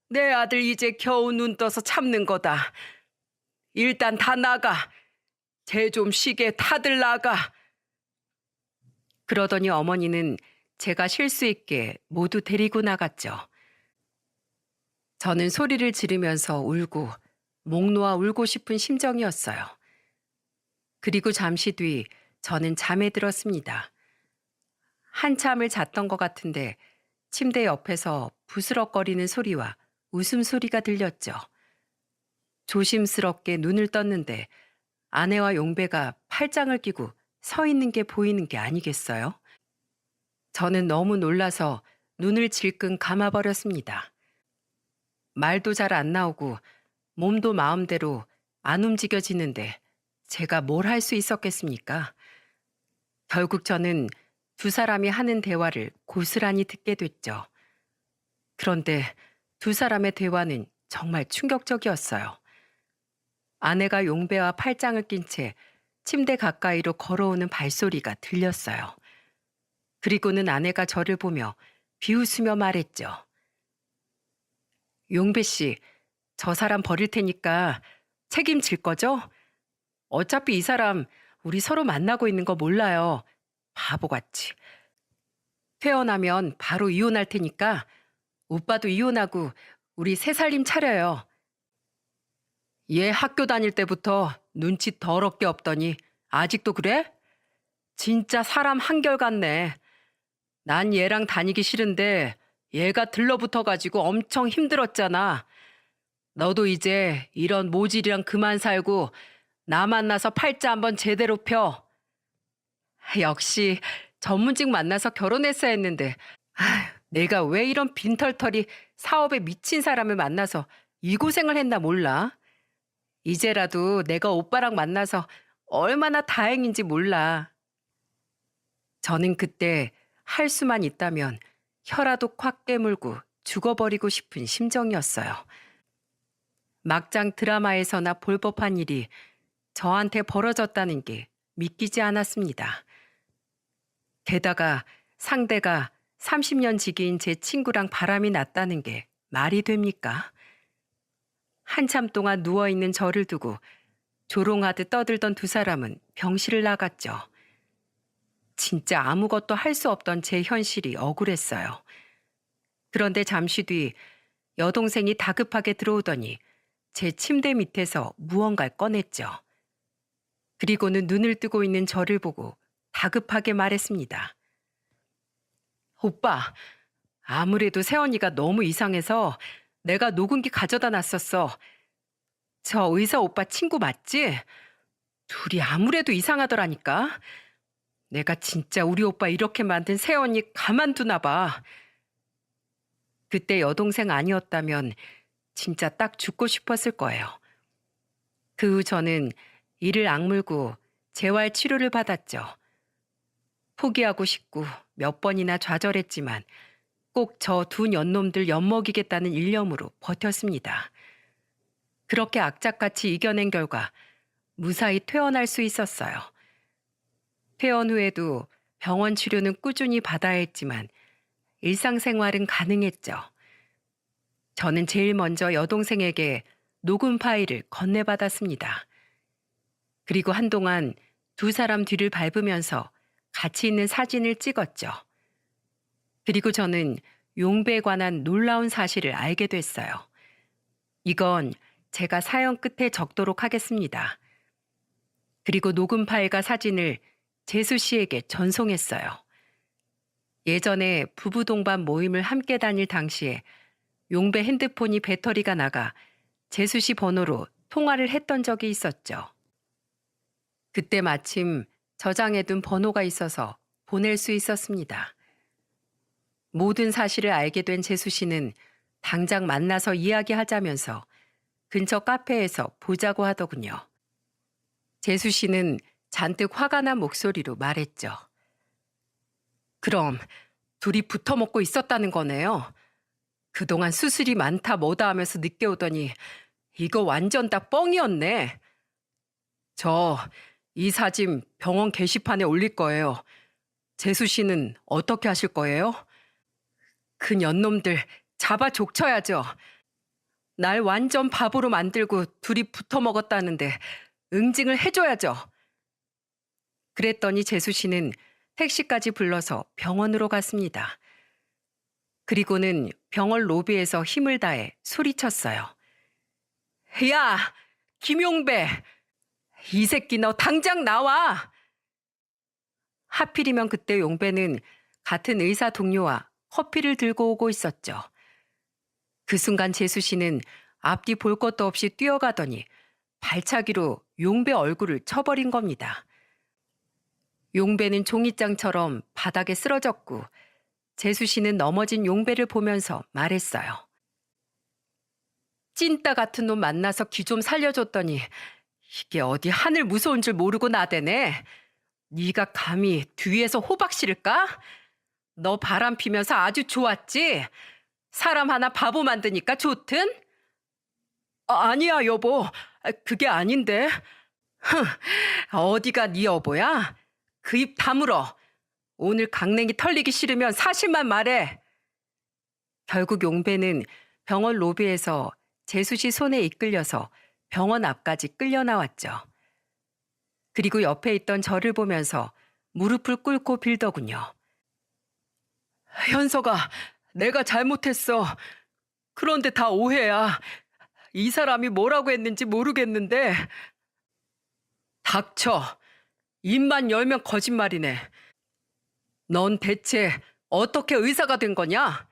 내 아들 이제 겨우 눈 떠서 참는 거다. 일단 다 나가. 쟤 좀 쉬게 다들 나가. 그러더니 어머니는 제가 쉴 수 있게 모두 데리고 나갔죠. 저는 소리를 지르면서 울고 목 놓아 울고 싶은 심정이었어요. 그리고 잠시 뒤 저는 잠에 들었습니다. 한참을 잤던 것 같은데 침대 옆에서 부스럭거리는 소리와 웃음소리가 들렸죠. 조심스럽게 눈을 떴는데 아내와 용배가 팔짱을 끼고 서 있는 게 보이는 게 아니겠어요? 저는 너무 놀라서 눈을 질끈 감아버렸습니다. 말도 잘 안 나오고 몸도 마음대로 안 움직여지는데 제가 뭘 할 수 있었겠습니까? 결국 저는 두 사람이 하는 대화를 고스란히 듣게 됐죠. 그런데 두 사람의 대화는 정말 충격적이었어요. 아내가 용배와 팔짱을 낀 채 침대 가까이로 걸어오는 발소리가 들렸어요. 그리고는 아내가 저를 보며 비웃으며 말했죠. 용배 씨, 저 사람 버릴 테니까 책임질 거죠? 어차피 이 사람 우리 서로 만나고 있는 거 몰라요. 바보같이. 퇴원하면 바로 이혼할 테니까 오빠도 이혼하고 우리 새 살림 차려요. 얘 학교 다닐 때부터 눈치 더럽게 없더니 아직도 그래? 진짜 사람 한결같네. 난 얘랑 다니기 싫은데 얘가 들러붙어가지고 엄청 힘들었잖아. 너도 이제 이런 모질이랑 그만 살고 나 만나서 팔자 한번 제대로 펴. 역시 전문직 만나서 결혼했어야 했는데 내가 왜 이런 빈털터리 사업에 미친 사람을 만나서 이 고생을 했나 몰라. 이제라도 내가 오빠랑 만나서 얼마나 다행인지 몰라. 저는 그때 할 수만 있다면 혀라도 콱 깨물고 죽어버리고 싶은 심정이었어요. 막장 드라마에서나 볼 법한 일이 저한테 벌어졌다는 게 믿기지 않았습니다. 게다가 상대가 30년 지기인 제 친구랑 바람이 났다는 게 말이 됩니까? 한참 동안 누워있는 저를 두고 조롱하듯 떠들던 두 사람은 병실을 나갔죠. 진짜 아무것도 할 수 없던 제 현실이 억울했어요. 그런데 잠시 뒤 여동생이 다급하게 들어오더니 제 침대 밑에서 무언가를 꺼냈죠. 그리고는 눈을 뜨고 있는 저를 보고 다급하게 말했습니다. 오빠, 아무래도 세연이가 너무 이상해서 내가 녹음기 가져다 놨었어. 저 의사 오빠 친구 맞지? 둘이 아무래도 이상하더라니까. 내가 진짜 우리 오빠 이렇게 만든 세연이 가만두나 봐. 그때 여동생 아니었다면 진짜 딱 죽고 싶었을 거예요. 그 후 저는 이를 악물고 재활 치료를 받았죠. 포기하고 싶고 몇 번이나 좌절했지만 꼭 저 두 년놈들 엿먹이겠다는 일념으로 버텼습니다. 그렇게 악착같이 이겨낸 결과 무사히 퇴원할 수 있었어요. 퇴원 후에도 병원 치료는 꾸준히 받아야 했지만 일상생활은 가능했죠. 저는 제일 먼저 여동생에게 녹음 파일을 건네받았습니다. 그리고 한동안 두 사람 뒤를 밟으면서 같이 있는 사진을 찍었죠. 그리고 저는 용배에 관한 놀라운 사실을 알게 됐어요. 이건 제가 사연 끝에 적도록 하겠습니다. 그리고 녹음 파일과 사진을 재수 씨에게 전송했어요. 예전에 부부 동반 모임을 함께 다닐 당시에 용배 핸드폰이 배터리가 나가 재수 씨 번호로 통화를 했던 적이 있었죠. 그때 마침 저장해둔 번호가 있어서 보낼 수 있었습니다. 모든 사실을 알게 된 재수 씨는 당장 만나서 이야기하자면서 근처 카페에서 보자고 하더군요. 재수 씨는 잔뜩 화가 난 목소리로 말했죠. 그럼 둘이 붙어먹고 있었다는 거네요. 그동안 수술이 많다 뭐다 하면서 늦게 오더니 이거 완전 다 뻥이었네. 저 이 사진 병원 게시판에 올릴 거예요. 재수 씨는 어떻게 하실 거예요? 그 년놈들 잡아 족쳐야죠. 날 완전 바보로 만들고 둘이 붙어 먹었다는데 응징을 해줘야죠. 그랬더니 재수 씨는 택시까지 불러서 병원으로 갔습니다. 그리고는 병원 로비에서 힘을 다해 소리쳤어요. 야, 김용배! 이 새끼 너 당장 나와! 하필이면 그때 용배는 같은 의사 동료와 커피를 들고 오고 있었죠. 그 순간 재수 씨는 앞뒤 볼 것도 없이 뛰어가더니 발차기로 용배 얼굴을 쳐버린 겁니다. 용배는 종이장처럼 바닥에 쓰러졌고 재수 씨는 넘어진 용배를 보면서 말했어요. 찐따 같은 놈 만나서 기 좀 살려줬더니 이게 어디 하늘 무서운 줄 모르고 나대네. 네가 감히 뒤에서 호박 실을까? 너 바람 피면서 아주 좋았지? 사람 하나 바보 만드니까 좋든? 아니야, 여보. 그게 아닌데. 흥, 어디가 네 여보야? 그 입 다물어. 오늘 강냉이 털리기 싫으면 사실만 말해. 결국 용배는 병원 로비에서 재수 씨 손에 이끌려서 병원 앞까지 끌려 나왔죠. 그리고 옆에 있던 저를 보면서 무릎을 꿇고 빌더군요. 현서가 내가 잘못했어. 그런데 다 오해야. 이 사람이 뭐라고 했는지 모르겠는데. 닥쳐. 입만 열면 거짓말이네. 넌 대체 어떻게 의사가 된 거냐?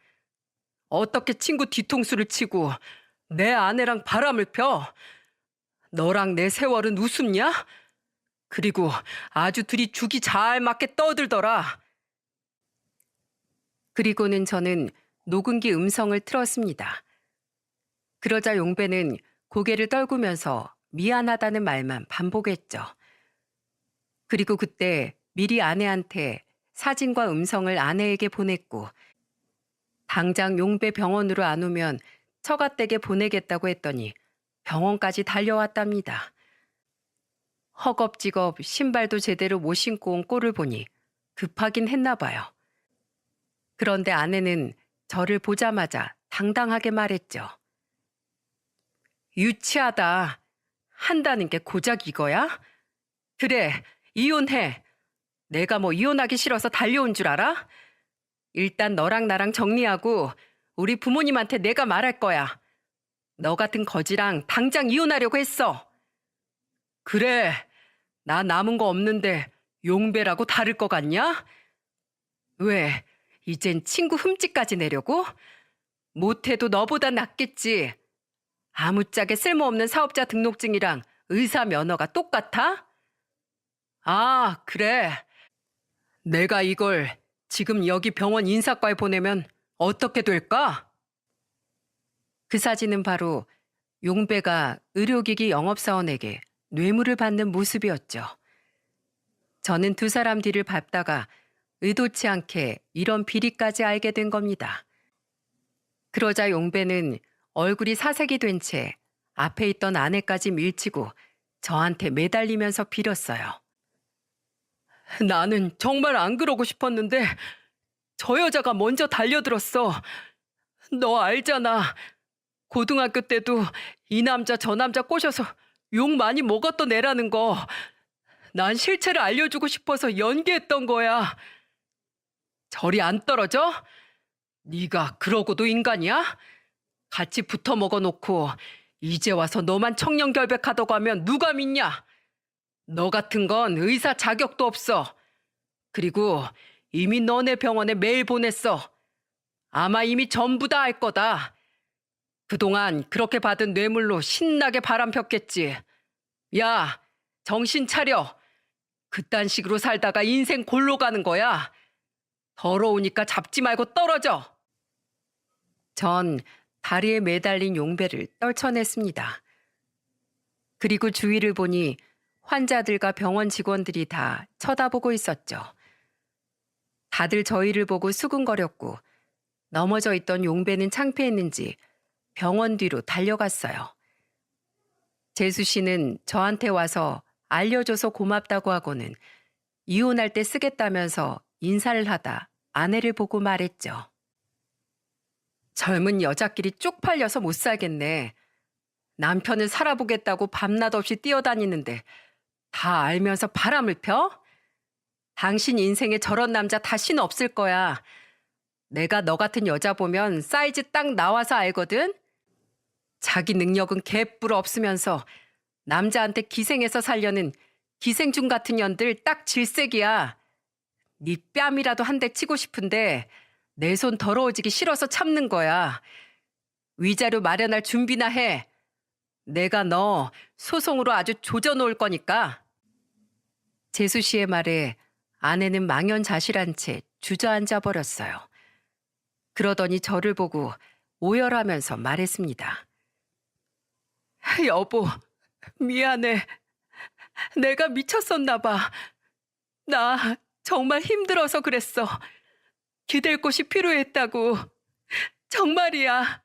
어떻게 친구 뒤통수를 치고 내 아내랑 바람을 펴? 너랑 내 세월은 우습냐? 그리고 아주 둘이 죽이 잘 맞게 떠들더라. 그리고는 저는 녹음기 음성을 틀었습니다. 그러자 용배는 고개를 떨구면서 미안하다는 말만 반복했죠. 그리고 그때 미리 아내한테 사진과 음성을 아내에게 보냈고 당장 용배 병원으로 안 오면 처갓댁에 보내겠다고 했더니 병원까지 달려왔답니다. 허겁지겁 신발도 제대로 못 신고 온 꼴을 보니 급하긴 했나 봐요. 그런데 아내는 저를 보자마자 당당하게 말했죠. 유치하다. 한다는 게 고작 이거야? 그래, 이혼해. 내가 뭐 이혼하기 싫어서 달려온 줄 알아? 일단 너랑 나랑 정리하고 우리 부모님한테 내가 말할 거야. 너 같은 거지랑 당장 이혼하려고 했어. 그래, 나 남은 거 없는데 용배라고 다를 것 같냐? 왜, 이젠 친구 흠집까지 내려고? 못해도 너보다 낫겠지. 아무짝에 쓸모없는 사업자 등록증이랑 의사 면허가 똑같아? 아, 그래. 내가 이걸 지금 여기 병원 인사과에 보내면 어떻게 될까? 그 사진은 바로 용배가 의료기기 영업사원에게 뇌물을 받는 모습이었죠. 저는 두 사람 뒤를 밟다가 의도치 않게 이런 비리까지 알게 된 겁니다. 그러자 용배는 얼굴이 사색이 된 채 앞에 있던 아내까지 밀치고 저한테 매달리면서 빌었어요. 나는 정말 안 그러고 싶었는데 저 여자가 먼저 달려들었어. 너 알잖아. 고등학교 때도 이 남자 저 남자 꼬셔서 욕 많이 먹었던 애라는 거. 난 실체를 알려주고 싶어서 연기했던 거야. 저리 안 떨어져? 네가 그러고도 인간이야? 같이 붙어 먹어놓고 이제 와서 너만 청렴결백하다고 하면 누가 믿냐? 너 같은 건 의사 자격도 없어. 그리고 이미 너네 병원에 메일 보냈어. 아마 이미 전부 다 알 거다. 그동안 그렇게 받은 뇌물로 신나게 바람 폈겠지. 야, 정신 차려. 그딴 식으로 살다가 인생 골로 가는 거야. 더러우니까 잡지 말고 떨어져. 전 다리에 매달린 용배를 떨쳐냈습니다. 그리고 주위를 보니 환자들과 병원 직원들이 다 쳐다보고 있었죠. 다들 저희를 보고 수군거렸고 넘어져 있던 용배는 창피했는지 병원 뒤로 달려갔어요. 재수 씨는 저한테 와서 알려줘서 고맙다고 하고는 이혼할 때 쓰겠다면서 인사를 하다 아내를 보고 말했죠. 젊은 여자끼리 쪽팔려서 못 살겠네. 남편을 살아보겠다고 밤낮 없이 뛰어다니는데 다 알면서 바람을 펴? 당신 인생에 저런 남자 다시는 없을 거야. 내가 너 같은 여자 보면 사이즈 딱 나와서 알거든? 자기 능력은 개뿔 없으면서 남자한테 기생해서 살려는 기생충 같은 년들 딱 질색이야. 네 뺨이라도 한 대 치고 싶은데 내 손 더러워지기 싫어서 참는 거야. 위자료 마련할 준비나 해. 내가 너 소송으로 아주 조져놓을 거니까. 재수 씨의 말에 아내는 망연자실한 채 주저앉아 버렸어요. 그러더니 저를 보고 오열하면서 말했습니다. 여보, 미안해. 내가 미쳤었나 봐. 나 정말 힘들어서 그랬어. 기댈 곳이 필요했다고. 정말이야.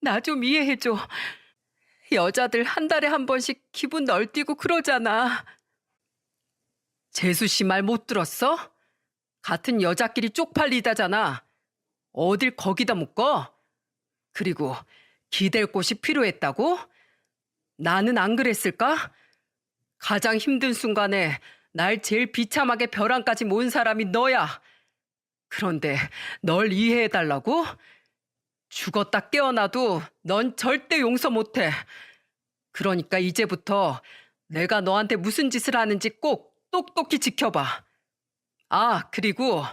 나 좀 이해해줘. 여자들 한 달에 한 번씩 기분 널뛰고 그러잖아. 재수 씨 말 못 들었어? 같은 여자끼리 쪽팔리다잖아. 어딜 거기다 묶어? 그리고 기댈 곳이 필요했다고? 나는 안 그랬을까? 가장 힘든 순간에 날 제일 비참하게 벼랑까지 모은 사람이 너야. 그런데 널 이해해달라고? 죽었다 깨어나도 넌 절대 용서 못해. 그러니까 이제부터 내가 너한테 무슨 짓을 하는지 꼭 똑똑히 지켜봐. 아, 그리고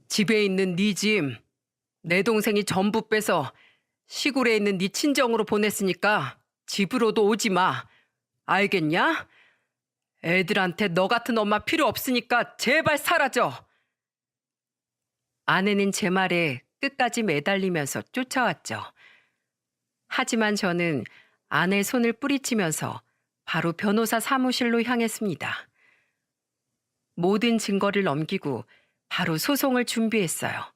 집에 있는 네 짐, 내 동생이 전부 빼서 시골에 있는 네 친정으로 보냈으니까 집으로도 오지 마. 알겠냐? 애들한테 너 같은 엄마 필요 없으니까 제발 사라져. 아내는 제 말에 끝까지 매달리면서 쫓아왔죠. 하지만 저는 아내 손을 뿌리치면서 바로 변호사 사무실로 향했습니다. 모든 증거를 넘기고 바로 소송을 준비했어요.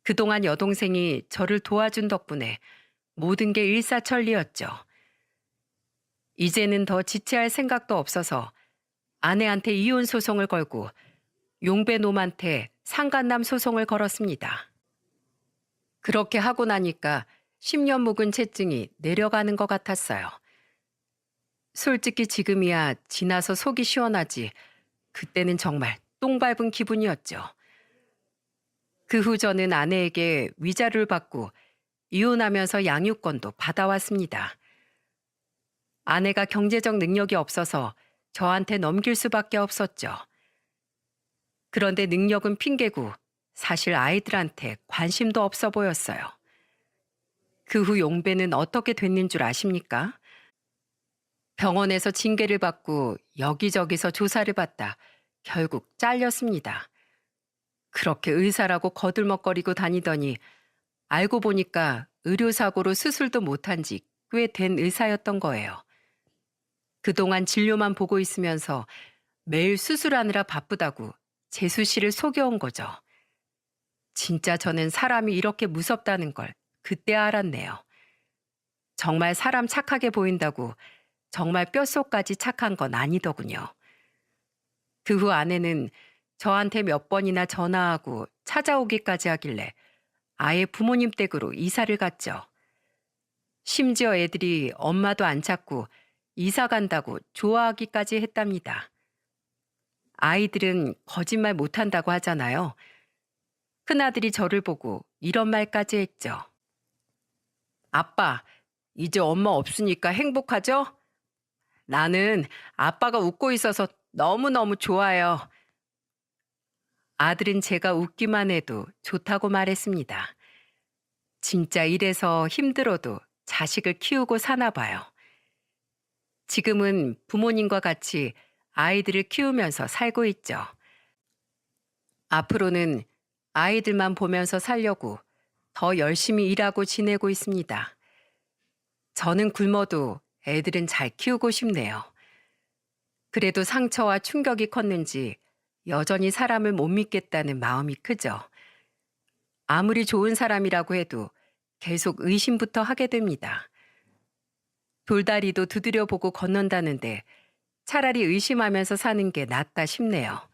그동안 여동생이 저를 도와준 덕분에 모든 게 일사천리였죠. 이제는 더 지체할 생각도 없어서 아내한테 이혼 소송을 걸고 용배놈한테 상간남 소송을 걸었습니다. 그렇게 하고 나니까 10년 묵은 채증이 내려가는 것 같았어요. 솔직히 지금이야 지나서 속이 시원하지 그때는 정말 똥 밟은 기분이었죠. 그 후 저는 아내에게 위자료를 받고 이혼하면서 양육권도 받아왔습니다. 아내가 경제적 능력이 없어서 저한테 넘길 수밖에 없었죠. 그런데 능력은 핑계고 사실 아이들한테 관심도 없어 보였어요. 그 후 용배는 어떻게 됐는 줄 아십니까? 병원에서 징계를 받고 여기저기서 조사를 받다 결국 잘렸습니다. 그렇게 의사라고 거들먹거리고 다니더니 알고 보니까 의료사고로 수술도 못한 지 꽤 된 의사였던 거예요. 그동안 진료만 보고 있으면서 매일 수술하느라 바쁘다고 재수 씨를 속여온 거죠. 진짜 저는 사람이 이렇게 무섭다는 걸 그때 알았네요. 정말 사람 착하게 보인다고 정말 뼛속까지 착한 건 아니더군요. 그 후 아내는 저한테 몇 번이나 전화하고 찾아오기까지 하길래 아예 부모님 댁으로 이사를 갔죠. 심지어 애들이 엄마도 안 찾고 이사 간다고 좋아하기까지 했답니다. 아이들은 거짓말 못한다고 하잖아요. 큰아들이 저를 보고 이런 말까지 했죠. 아빠, 이제 엄마 없으니까 행복하죠? 나는 아빠가 웃고 있어서 너무너무 좋아요. 아들은 제가 웃기만 해도 좋다고 말했습니다. 진짜 이래서 힘들어도 자식을 키우고 사나 봐요. 지금은 부모님과 같이 아이들을 키우면서 살고 있죠. 앞으로는 아이들만 보면서 살려고 더 열심히 일하고 지내고 있습니다. 저는 굶어도 애들은 잘 키우고 싶네요. 그래도 상처와 충격이 컸는지 여전히 사람을 못 믿겠다는 마음이 크죠. 아무리 좋은 사람이라고 해도 계속 의심부터 하게 됩니다. 돌다리도 두드려보고 건넌다는데 차라리 의심하면서 사는 게 낫다 싶네요.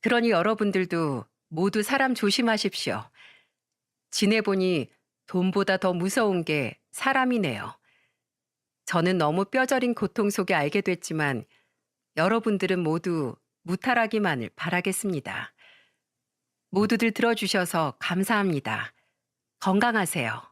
그러니 여러분들도 모두 사람 조심하십시오. 지내보니 돈보다 더 무서운 게 사람이네요. 저는 너무 뼈저린 고통 속에 알게 됐지만 여러분들은 모두 무탈하기만을 바라겠습니다. 모두들 들어주셔서 감사합니다. 건강하세요.